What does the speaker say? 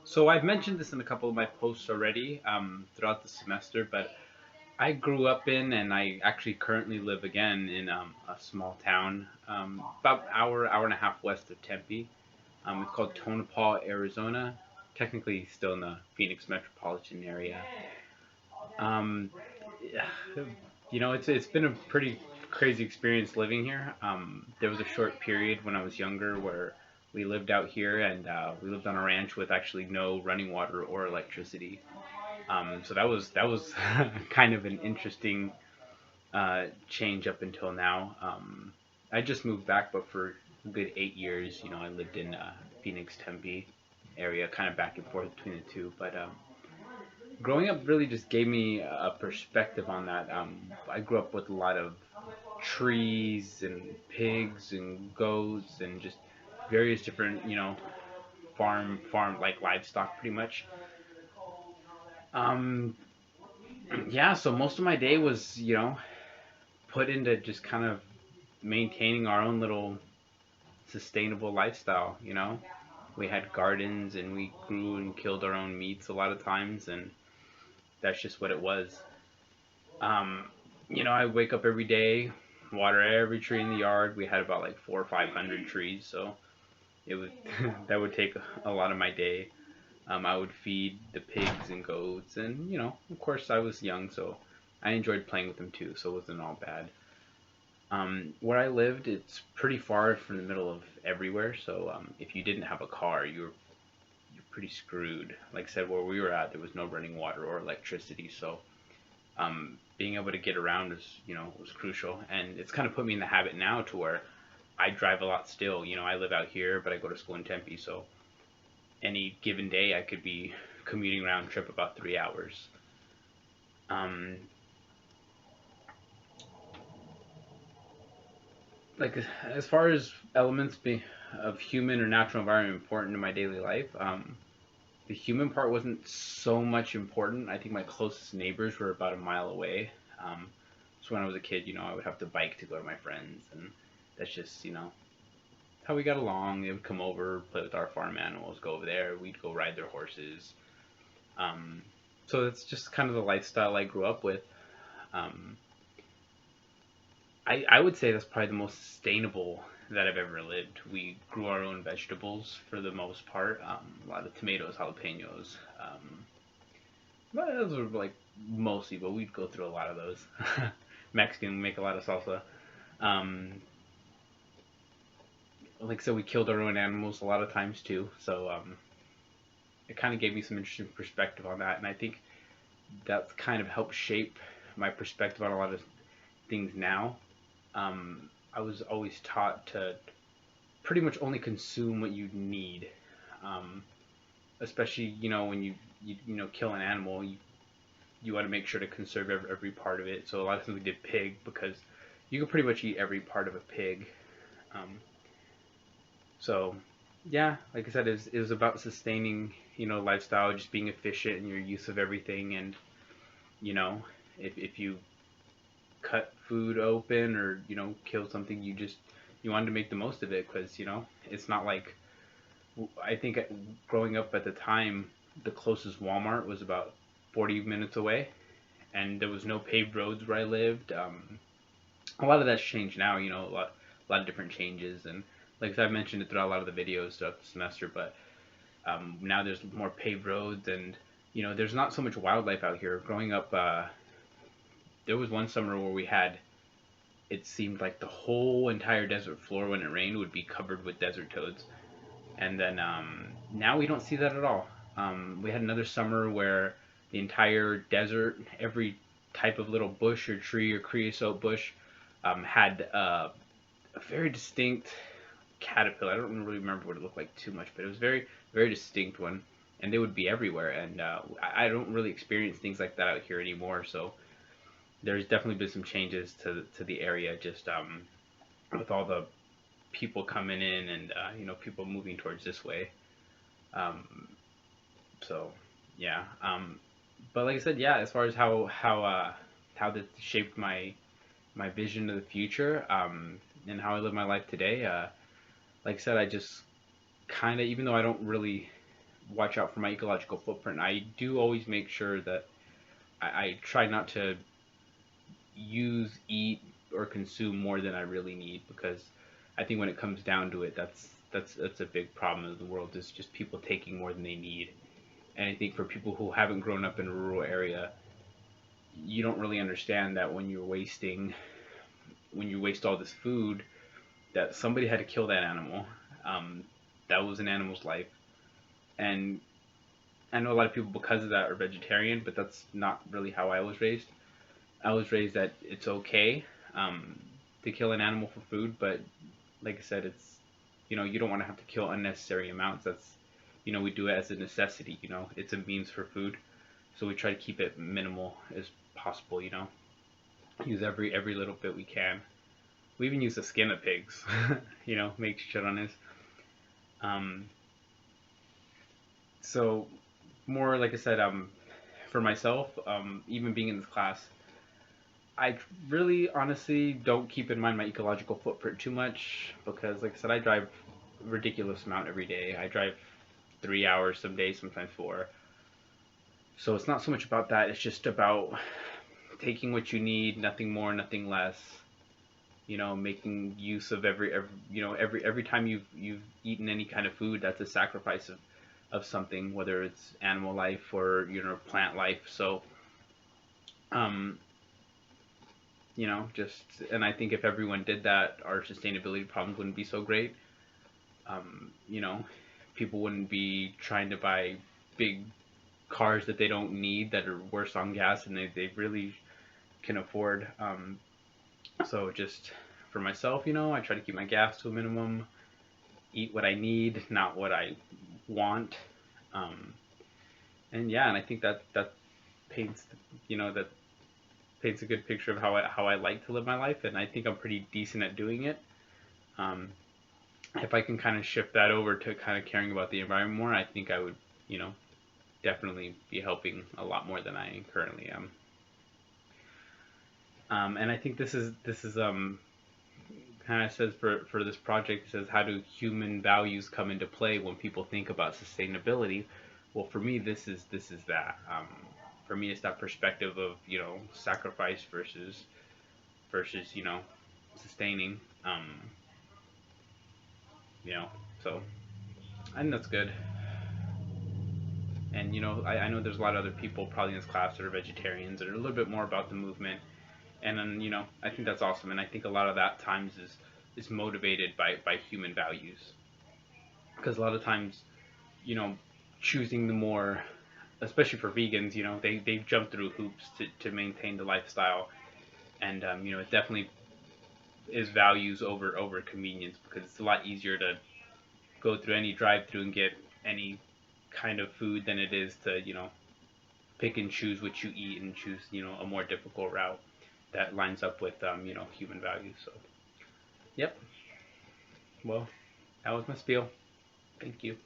So I've mentioned this in a couple of my posts already throughout the semester, but I grew up in and I actually currently live again in a small town about hour and a half west of Tempe. It's called Tonopah, Arizona. Technically still in the Phoenix metropolitan area. Um, yeah, it's been a pretty crazy experience living here. There was a short period when I was younger where we lived out here and we lived on a ranch with actually no running water or electricity. So that was kind of an interesting change up until now. I just moved back, but for a good 8 years, I lived in Phoenix, Tempe area, kind of back and forth between the two. But growing up really just gave me a perspective on that. I grew up with a lot of trees and pigs and goats and just various different, farm like livestock, pretty much. Um, yeah, so most of my day was, put into just kind of maintaining our own little sustainable lifestyle. We had gardens and we grew and killed our own meats a lot of times, and that's just what it was. Um, I wake up every day, water every tree in the yard. We had about like 400 or 500 trees, so it would that would take a lot of my day. I would feed the pigs and goats, and of course, I was young, so I enjoyed playing with them too, so it wasn't all bad. Where I lived, it's pretty far from the middle of everywhere, so if you didn't have a car, you're pretty screwed. Like I said, where we were at, there was no running water or electricity, so being able to get around was crucial, and it's kind of put me in the habit now to where I drive a lot still. I live out here, but I go to school in Tempe, so any given day I could be commuting round trip about 3 hours. Um, like as far as elements of human or natural environment important in my daily life, the human part wasn't so much important. I think my closest neighbors were about a mile away. Um, so when I was a kid, I would have to bike to go to my friends, and that's just how we got along. They would come over, play with our farm animals, go over there. We'd go ride their horses. Um, so that's just kind of the lifestyle I grew up with. Um, I would say that's probably the most sustainable that I've ever lived. We grew our own vegetables for the most part. A lot of tomatoes, jalapenos. Well, those were like mostly, but we'd go through a lot of those. Mexican, we make a lot of salsa. Um, like I said, we killed our own animals a lot of times too. So it kind of gave me some interesting perspective on that, and I think that's kind of helped shape my perspective on a lot of things now. I was always taught to pretty much only consume what you need, um, especially when you kill an animal, you want to make sure to conserve every part of it. So a lot of times we did pig because you can pretty much eat every part of a pig. Um, so yeah, like I said, it was about sustaining lifestyle, just being efficient in your use of everything, and you know if you cut food open or kill something, you wanted to make the most of it because it's not like I think growing up at the time, the closest Walmart was about 40 minutes away, and there was no paved roads where I lived. A lot of that's changed now. A lot of different changes, and like I've mentioned it throughout a lot of the videos throughout the semester, but now there's more paved roads, and there's not so much wildlife out here. Growing up, there was one summer where we had it seemed like the whole entire desert floor when it rained would be covered with desert toads. And then now we don't see that at all. We had another summer where the entire desert, every type of little bush or tree or creosote bush, had a very distinct caterpillar. I don't really remember what it looked like too much, but it was very, very distinct one. And they would be everywhere. And I don't really experience things like that out here anymore. So there's definitely been some changes to the area just with all the people coming in and people moving towards this way. Um, so yeah, but like I said, yeah, as far as how this shaped my vision of the future and how I live my life today, like I said, I just kind of even though I don't really watch out for my ecological footprint. I do always make sure that I try not to use, eat, or consume more than I really need, because I think when it comes down to it, that's a big problem in the world, is just people taking more than they need. And I think for people who haven't grown up in a rural area, you don't really understand that when you waste all this food, that somebody had to kill that animal. Um, that was an animal's life, and I know a lot of people because of that are vegetarian, but that's not really how I was raised. I was raised that it's okay um, to kill an animal for food, but like I said, it's, you don't want to have to kill unnecessary amounts. That's, we do it as a necessity. It's a means for food, so we try to keep it minimal as possible. Use every little bit we can. We even use the skin of pigs. Make shit on this. Um, so more like I said, for myself, even being in this class, I really honestly don't keep in mind my ecological footprint too much, because like I said, I drive a ridiculous amount every day. I drive 3 hours some days, sometimes 4. So it's not so much about that. It's just about taking what you need, nothing more, nothing less. Making use of every time you've eaten any kind of food, that's a sacrifice of something, whether it's animal life or plant life. So um, just, and I think if everyone did that, our sustainability problems wouldn't be so great. Um, you know, People wouldn't be trying to buy big cars that they don't need, that are worse on gas and they really can afford. So just for myself, I try to keep my gas to a minimum, eat what I need, not what I want. Um, and yeah, and I think that paints, that paints a good picture of how I like to live my life, and I think I'm pretty decent at doing it. Um, if I can kind of shift that over to kind of caring about the environment more, I think I would, definitely be helping a lot more than I currently am. And I think this is kind of says for this project, it says, how do human values come into play when people think about sustainability? Well, for me, this is that. For me, it's that perspective of sacrifice versus sustaining. You know, so I think that's good. And I know there's a lot of other people probably in this class that are vegetarians that are a little bit more about the movement. And then I think that's awesome. And I think a lot of that times is motivated by human values, because a lot of times you know choosing the more, especially for vegans, they jump through hoops to maintain the lifestyle. And it definitely is values over convenience, because it's a lot easier to go through any drive-through and get any kind of food than it is to pick and choose what you eat and choose a more difficult route that lines up with human values. So yep, well, that was my spiel. Thank you.